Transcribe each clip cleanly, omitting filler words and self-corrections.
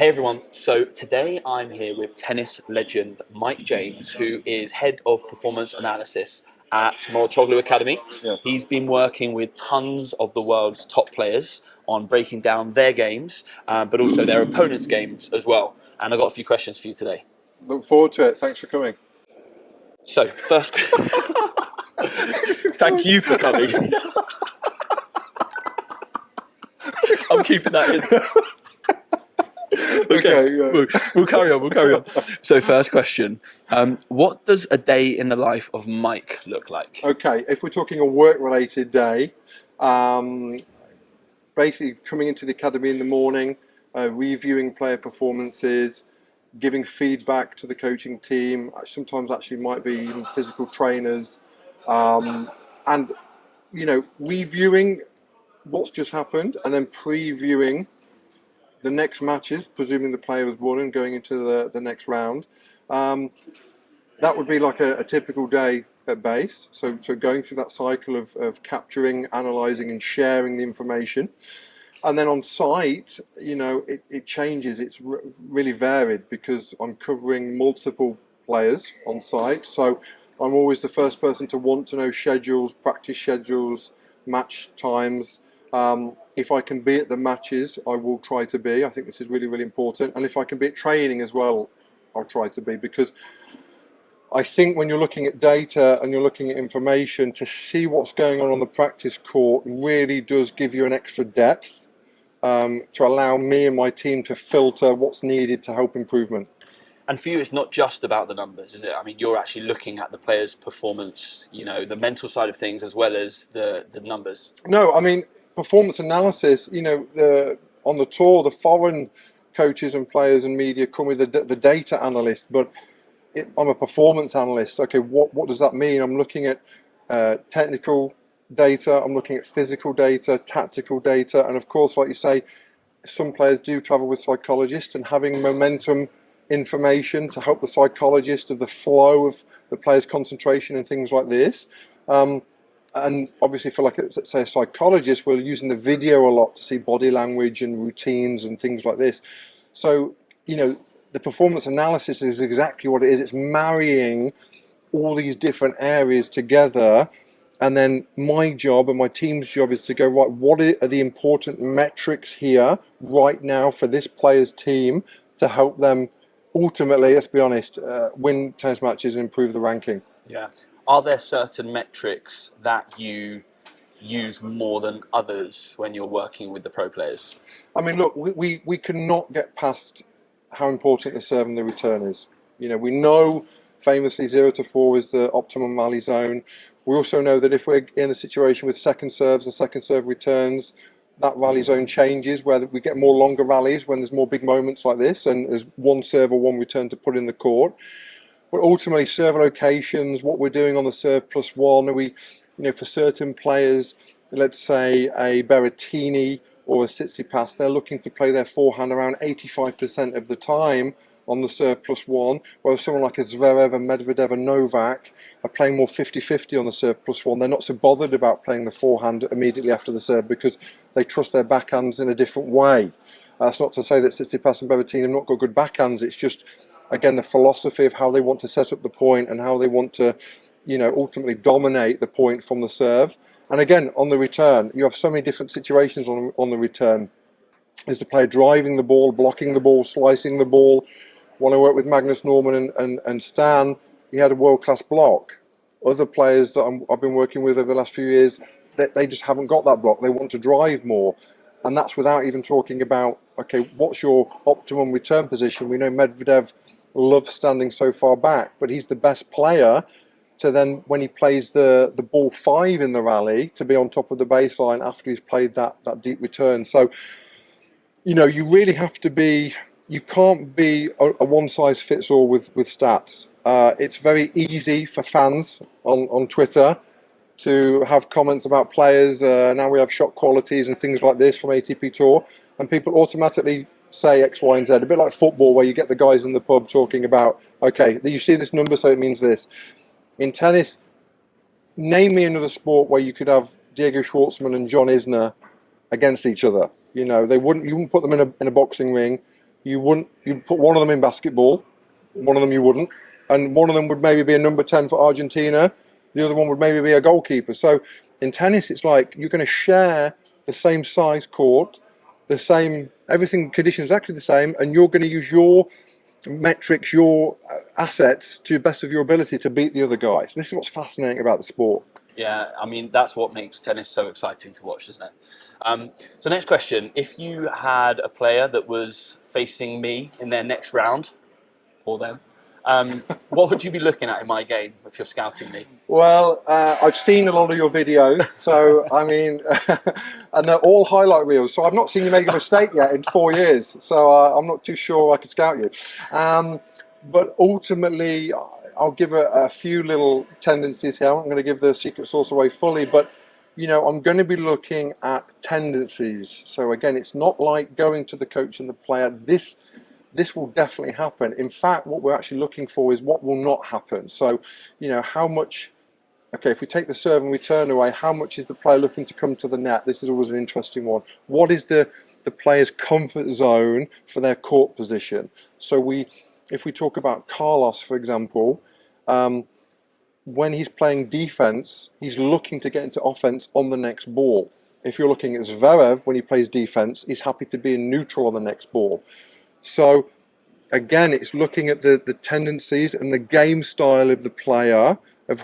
Hey everyone, so today I'm here with tennis legend Mike James, who is head of performance analysis at Moratoglu Academy. Yes. He's been working with tons of the world's top players on breaking down their games, but also their opponents' games as well. And I've got a few questions for you today. Look forward to it. Thanks for coming. So, first, thank you for coming. I'm keeping that in. Okay, yeah. we'll carry on. So first question, what does a day in the life of Mike look like? Okay, if we're talking a work-related day, basically coming into the academy in the morning, reviewing player performances, giving feedback to the coaching team, sometimes actually might be even physical trainers, and, you know, reviewing what's just happened and then previewing the next matches, presuming the player was won and going into the next round. That would be like a typical day at base. So going through that cycle of capturing, analysing and sharing the information. And then on site, you know, it changes. It's really varied because I'm covering multiple players on site. So I'm always the first person to want to know schedules, practice schedules, match times. If I can be at the matches, I will try to be. I think this is really, really important. And if I can be at training as well, I'll try to be, because I think when you're looking at data and you're looking at information, to see what's going on the practice court really does give you an extra depth to allow me and my team to filter what's needed to help improvement. And for you, it's not just about the numbers, is it? I mean, you're actually looking at the player's performance, you know, the mental side of things as well as the numbers. No, I mean, performance analysis, you know, on the tour, the foreign coaches and players and media come with the data analyst, but I'm a performance analyst. Okay, what does that mean? I'm looking at technical data, I'm looking at physical data, tactical data, and of course, like you say, some players do travel with psychologists, and having momentum information to help the psychologist of the flow of the player's concentration and things like this. And obviously for, like, say, a psychologist, we're using the video a lot to see body language and routines and things like this. So, you know, the performance analysis is exactly what it is. It's marrying all these different areas together. And then my job and my team's job is to go, right, what are the important metrics here right now for this player's team to help them ultimately, let's be honest, win tennis matches and improve the ranking. Yeah. Are there certain metrics that you use more than others when you're working with the pro players? I mean, look, we cannot get past how important the serve and the return is. You know, we know famously 0 to 4 is the optimum rally zone. We also know that if we're in a situation with second serves and second serve returns, that rally zone changes, where we get more longer rallies when there's more big moments like this and there's one serve or one return to put in the court. But ultimately, serve locations, what we're doing on the serve plus one, are we, you know, for certain players, let's say a Berrettini or a Tsitsipas, they're looking to play their forehand around 85% of the time on the serve plus one, whereas someone like a Zverev, a Medvedev, a Novak are playing more 50-50 on the serve plus one. They're not so bothered about playing the forehand immediately after the serve because they trust their backhands in a different way. That's not to say that Tsitsipas and Berrettini have not got good backhands. It's just, again, the philosophy of how they want to set up the point and how they want to, you know, ultimately dominate the point from the serve. And again, on the return, you have so many different situations on the return. Is the player driving the ball, blocking the ball, slicing the ball? When I worked with Magnus Norman and Stan, he had a world-class block. Other players that I've been working with over the last few years, they just haven't got that block. They want to drive more. And that's without even talking about, okay, what's your optimum return position? We know Medvedev loves standing so far back, but he's the best player to then, when he plays the ball 5 in the rally, to be on top of the baseline after he's played that deep return. So, you know, you really have to be, you can't be a one-size-fits-all with stats. It's very easy for fans on Twitter to have comments about players. Now we have shot qualities and things like this from ATP Tour, and people automatically say X, Y, and Z. A bit like football, where you get the guys in the pub talking about, okay, you see this number, so it means this. In tennis, name me another sport where you could have Diego Schwartzman and John Isner against each other. You know, you wouldn't put them in a boxing ring. you'd put one of them in basketball, one of them you wouldn't, and one of them would maybe be a number 10 for Argentina, the other one would maybe be a goalkeeper. So in tennis, it's like you're going to share the same size court, the same, everything, conditions exactly the same, and you're going to use your metrics, your assets to the best of your ability to beat the other guy. So this is what's fascinating about the sport. Yeah, I mean, that's what makes tennis so exciting to watch, isn't it? So next question, if you had a player that was facing me in their next round, or them, what would you be looking at in my game if you're scouting me? Well, I've seen a lot of your videos, so I mean, and they're all highlight reels. So I've not seen you make a mistake yet in 4 years. So I'm not too sure I could scout you. But ultimately, I'll give a few little tendencies here. I'm not going to give the secret sauce away fully, but you know, I'm going to be looking at tendencies. So again, it's not like going to the coach and the player. This will definitely happen. In fact, what we're actually looking for is what will not happen. So, you know, how much, okay, if we take the serve and return away, how much is the player looking to come to the net? This is always an interesting one. What is the player's comfort zone for their court position? So if we talk about Carlos, for example, when he's playing defense, he's looking to get into offense on the next ball. If you're looking at Zverev, when he plays defense, he's happy to be in neutral on the next ball. So again, it's looking at the tendencies and the game style of the player, of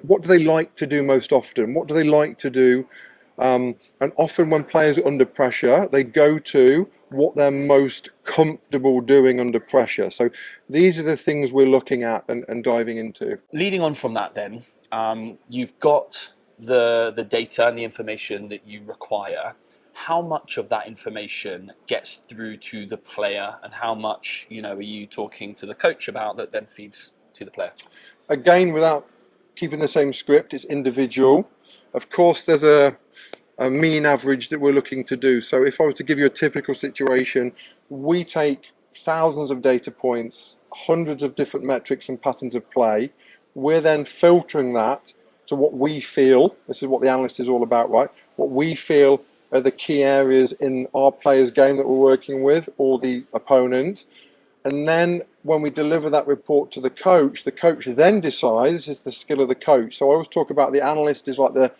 what do they like to do most often? What do they like to do? And often when players are under pressure, they go to what they're most comfortable doing under pressure. So these are the things we're looking at and diving into. Leading on from that then, you've got the data and the information that you require. How much of that information gets through to the player, and how much, you know, are you talking to the coach about that then feeds to the player? Again, without keeping the same script, it's individual. Of course, there's a mean average that we're looking to do. So if I was to give you a typical situation, we take thousands of data points, hundreds of different metrics and patterns of play. We're then filtering that to what we feel, this is what the analyst is all about, right? What we feel are the key areas in our player's game that we're working with, or the opponent. And then when we deliver that report to the coach then decides, this is the skill of the coach. So I always talk about the analyst is like the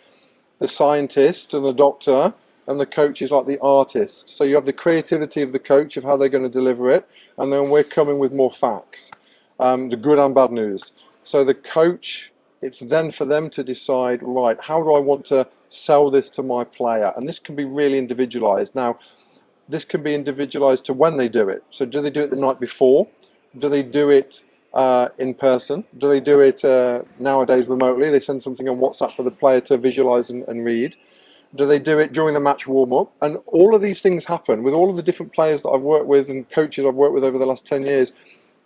scientist and the doctor, and the coach is like the artist. So you have the creativity of the coach of how they're going to deliver it, and then we're coming with more facts, the good and bad news. So the coach, it's then for them to decide, right, how do I want to sell this to my player? And this can be really individualized. Now, this can be individualized to when they do it. So do they do it the night before? Do they do it in person? Do they do it nowadays remotely? They send something on WhatsApp for the player to visualize and read. Do they do it during the match warm-up? And all of these things happen with all of the different players that I've worked with and coaches I've worked with over the last 10 years.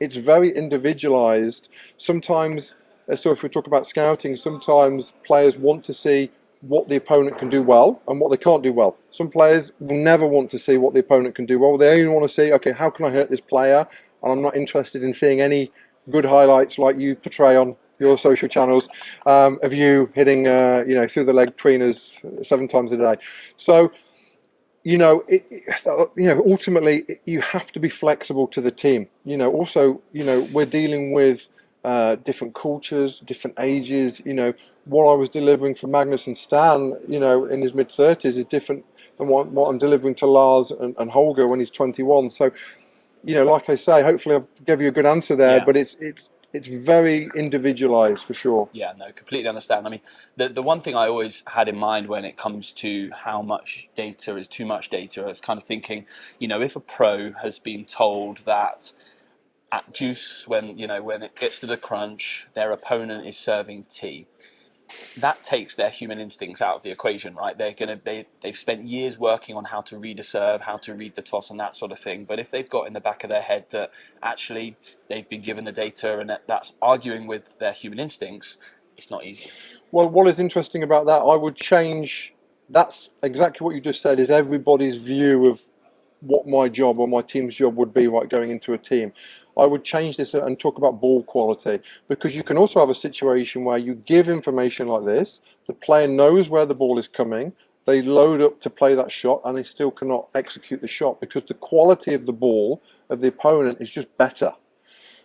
It's very individualized. Sometimes, so if we talk about scouting, sometimes players want to see what the opponent can do well and what they can't do well. Some players will never want to see what the opponent can do well. They only want to see, okay, how can I hurt this player? And I'm not interested in seeing any good highlights like you portray on your social channels of you hitting, you know, through the leg tweeners 7 times a day. So, you know, ultimately you have to be flexible to the team. You know, also, you know, we're dealing with different cultures, different ages. You know, what I was delivering for Magnus and Stan, you know, in his mid-30s is different than what I'm delivering to Lars and Holger when he's 21. So, you know, like I say, hopefully I gave you a good answer there, Yeah. but it's very individualized for sure. Yeah, no, completely understand. I mean, the one thing I always had in mind when it comes to how much data is too much data, I was kind of thinking, you know, if a pro has been told that at juice, when it gets to the crunch, their opponent is serving tea, that takes their human instincts out of the equation, right? They've spent years working on how to read a serve, how to read the toss, and that sort of thing. But if they've got in the back of their head that actually they've been given the data and that's arguing with their human instincts, it's not easy. Well, what is interesting about that, I would change. That's exactly what you just said. Is everybody's view of what my job or my team's job would be, right, going into a team. I would change this and talk about ball quality, because you can also have a situation where you give information like this, the player knows where the ball is coming, they load up to play that shot and they still cannot execute the shot because the quality of the ball of the opponent is just better.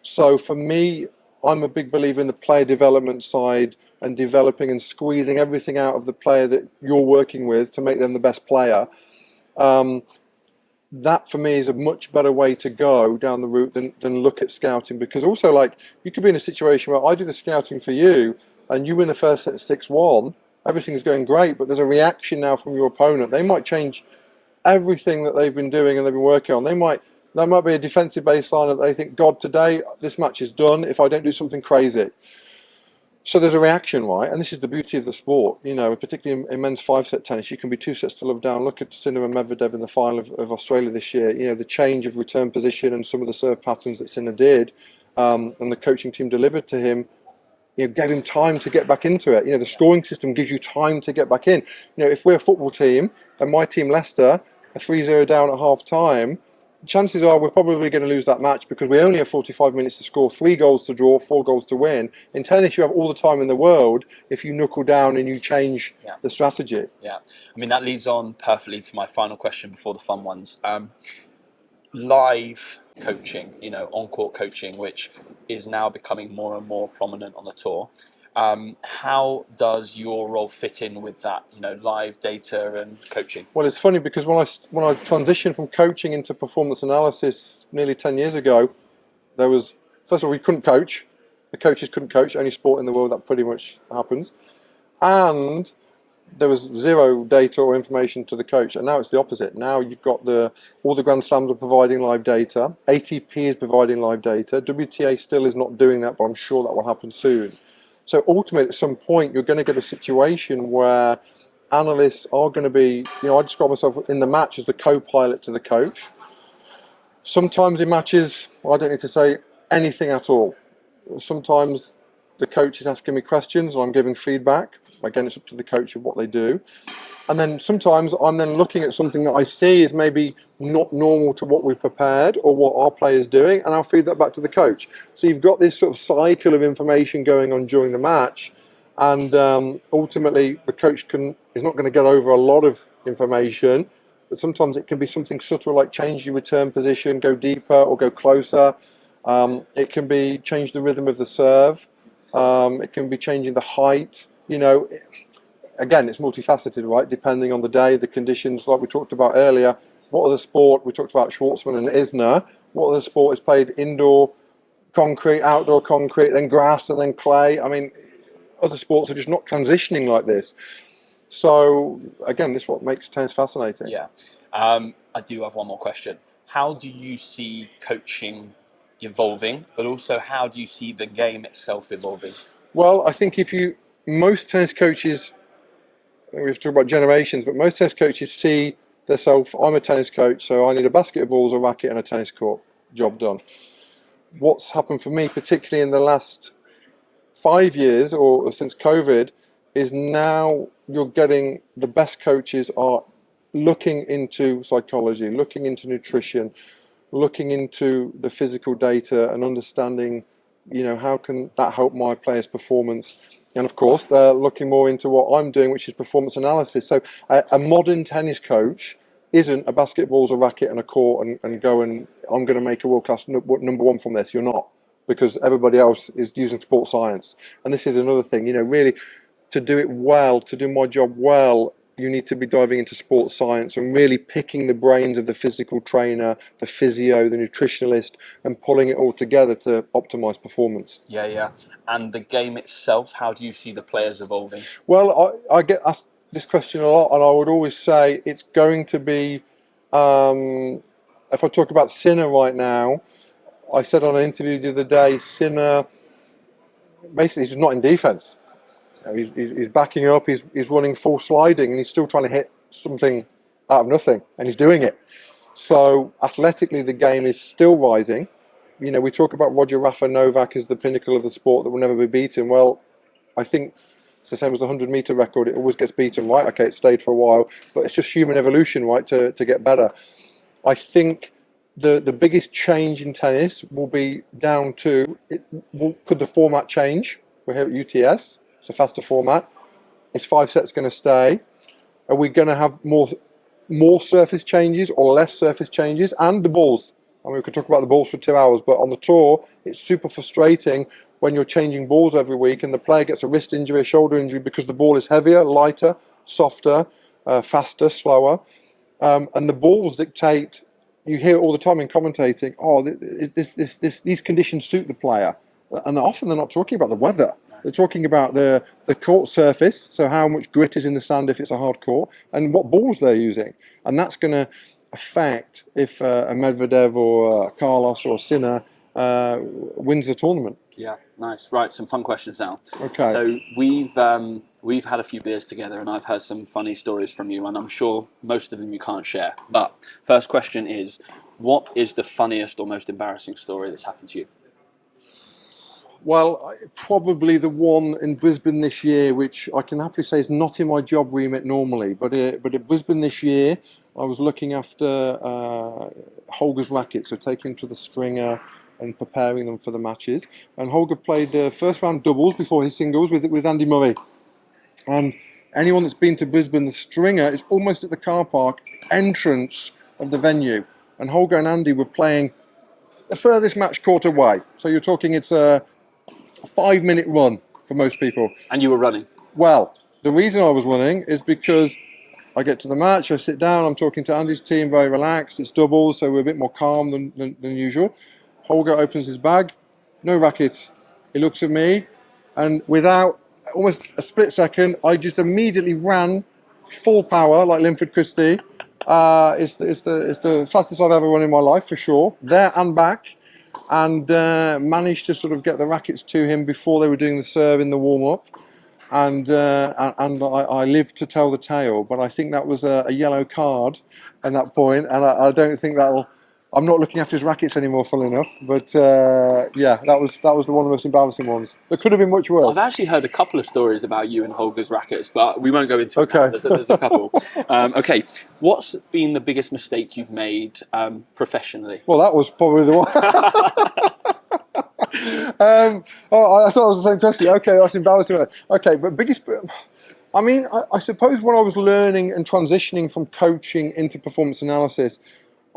So for me, I'm a big believer in the player development side and developing and squeezing everything out of the player that you're working with to make them the best player. That for me is a much better way to go down the route than look at scouting, because also, like, you could be in a situation where I do the scouting for you and you win the first set 6-1, everything's going great, but there's a reaction now from your opponent. They might change everything that they've been doing and they've been working on. There might be a defensive baseline that they think, God, today this match is done if I don't do something crazy. So there's a reaction, right? And this is the beauty of the sport, you know, particularly in men's 5-set tennis. You can be 2 sets to love down. Look at Sinner and Medvedev in the final of Australia this year. You know, the change of return position and some of the serve patterns that Sinner did, and the coaching team delivered to him, you know, gave him time to get back into it. You know, the scoring system gives you time to get back in. You know, if we're a football team and my team Leicester are 3-0 down at half time, chances are we're probably going to lose that match because we only have 45 minutes to score, 3 goals to draw, 4 goals to win. In tennis, you have all the time in the world if you knuckle down and you change the strategy. Yeah, I mean, that leads on perfectly to my final question before the fun ones. Live coaching, you know, on-court coaching, which is now becoming more and more prominent on the tour. How does your role fit in with that, you know, live data and coaching? Well, it's funny because when I transitioned from coaching into performance analysis nearly 10 years ago, there was, first of all, we couldn't coach. The coaches couldn't coach. Only sport in the world that pretty much happens. And there was zero data or information to the coach. And now it's the opposite. Now you've got all the Grand Slams are providing live data. ATP is providing live data. WTA still is not doing that, but I'm sure that will happen soon. So ultimately, at some point, you're going to get a situation where analysts are going to be, you know, I describe myself in the match as the co-pilot to the coach. Sometimes in matches, I don't need to say anything at all. Sometimes the coach is asking me questions and I'm giving feedback. Again, it's up to the coach of what they do. And then sometimes I'm then looking at something that I see is maybe not normal to what we've prepared or what our player's doing, and I'll feed that back to the coach. So you've got this sort of cycle of information going on during the match, and ultimately the coach is not going to get over a lot of information, but sometimes it can be something subtle like change your return position, go deeper or go closer. It can be change the rhythm of the serve. It can be changing the height, you know. Again, it's multifaceted, right? Depending on the day, the conditions, like we talked about earlier. What other sport? We talked about Schwartzman and Isner. What other sport is played indoor concrete, outdoor concrete, then grass, and then clay? I mean, other sports are just not transitioning like this. So, again, this is what makes tennis fascinating. Yeah. I do have one more question. How do you see coaching evolving, but also how do you see the game itself evolving? Well, I think most tennis coaches, we have to talk about generations, but most tennis coaches see themselves, I'm a tennis coach, so I need a basket of balls, a racket and a tennis court, job done. What's happened for me, particularly in the last 5 years or since COVID, is now you're getting the best coaches are looking into psychology, looking into nutrition, looking into the physical data and understanding, you know, how can that help my players' performance. And of course, they're looking more into what I'm doing, which is performance analysis. So a modern tennis coach isn't a basketball's a racket and a court and go and I'm going to make a world-class number one from this. You're not, because everybody else is using sports science. And this is another thing, you know, really to do it well, to do my job well, you need to be diving into sports science and really picking the brains of the physical trainer, the physio, the nutritionalist, and pulling it all together to optimize performance. Yeah. And the game itself, how do you see the players evolving? Well, I get asked this question a lot, and I would always say it's going to be, if I talk about Sinner right now, I said on an interview the other day, Sinner, basically he's not in defense. He's backing up, he's running full sliding, and he's still trying to hit something out of nothing, and he's doing it. So athletically, the game is still rising. You know, we talk about Roger Rafa Novak as the pinnacle of the sport that will never be beaten. Well, I think it's the same as the 100-meter record. It always gets beaten, right? Okay, it stayed for a while, but it's just human evolution, right, to get better. I think the biggest change in tennis will be down to, could the format change? We're here at UTS. It's a faster format. Is 5 sets going to stay? Are we going to have more surface changes or less surface changes? And the balls. I mean, we could talk about the balls for 2 hours, but on the tour, it's super frustrating when you're changing balls every week and the player gets a wrist injury, a shoulder injury because the ball is heavier, lighter, softer, faster, slower. And the balls dictate, you hear it all the time in commentating, oh, these conditions suit the player. And often they're not talking about the weather. They're talking about the court surface, so how much grit is in the sand if it's a hard court, and what balls they're using. And that's going to affect if a Medvedev or a Carlos or a Sinner wins the tournament. Yeah, nice. Right, some fun questions now. Okay. So we've had a few beers together, and I've heard some funny stories from you, and I'm sure most of them you can't share. But first question is, what is the funniest or most embarrassing story that's happened to you? Well, probably the one in Brisbane this year, which I can happily say is not in my job remit normally, but at Brisbane this year, I was looking after Holger's rackets, so taking them to the stringer and preparing them for the matches. And Holger played first round doubles before his singles with Andy Murray. And anyone that's been to Brisbane, the stringer is almost at the car park entrance of the venue. And Holger and Andy were playing the furthest match court away. So you're talking it's a 5-minute run for most people. And you were running? Well, the reason I was running is because I get to the match, I sit down, I'm talking to Andy's team, very relaxed, it's doubles, so we're a bit more calm than usual. Holger opens his bag, no rackets. He looks at me, and without almost a split second, I just immediately ran full power like Linford Christie. It's the fastest I've ever run in my life, for sure, there and back. And managed to sort of get the rackets to him before they were doing the serve in the warm-up. And I lived to tell the tale, but I think that was a yellow card at that point, and I don't think that'll... I'm not looking after his rackets anymore, funnily enough, but yeah, that was one of the most embarrassing ones. There could have been much worse. I've actually heard a couple of stories about you and Holger's rackets, but we won't go into it now. There's a couple. Okay, what's been the biggest mistake you've made professionally? Well, that was probably the one. I thought it was the same question. Okay, that's embarrassing. Okay, but biggest... I mean, I suppose when I was learning and transitioning from coaching into performance analysis,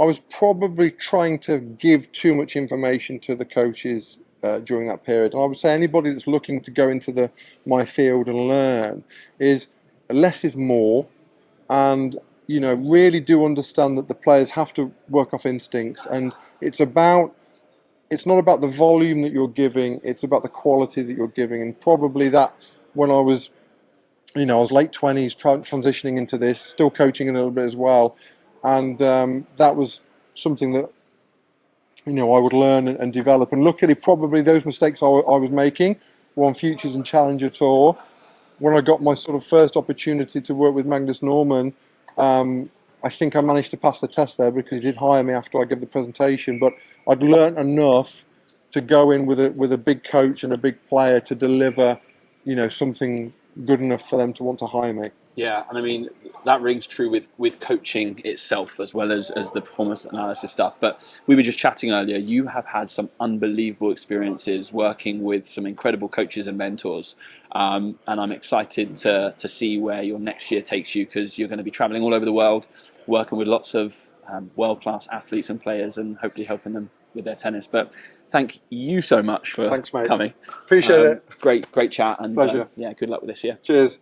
I was probably trying to give too much information to the coaches during that period. And I would say anybody that's looking to go into my field and learn is less is more, and really do understand that the players have to work off instincts, and it's not about the volume that you're giving, it's about the quality that you're giving. And probably that when I was I was late 20s transitioning into this, still coaching a little bit as well. And that was something that, I would learn and develop. And luckily, probably those mistakes I was making were on Futures and Challenger Tour. When I got my sort of first opportunity to work with Magnus Norman, I think I managed to pass the test there because he did hire me after I gave the presentation. But I'd learned enough to go in with a big coach and a big player to deliver, something good enough for them to want to hire me. Yeah, and I mean, that rings true with coaching itself as well as the performance analysis stuff. But we were just chatting earlier, you have had some unbelievable experiences working with some incredible coaches and mentors. And I'm excited to see where your next year takes you, because you're going to be traveling all over the world, working with lots of world-class athletes and players, and hopefully helping them with their tennis. But thank you so much for Thanks, mate. coming. Appreciate it. Great chat, and Pleasure. yeah, good luck with this year. Cheers.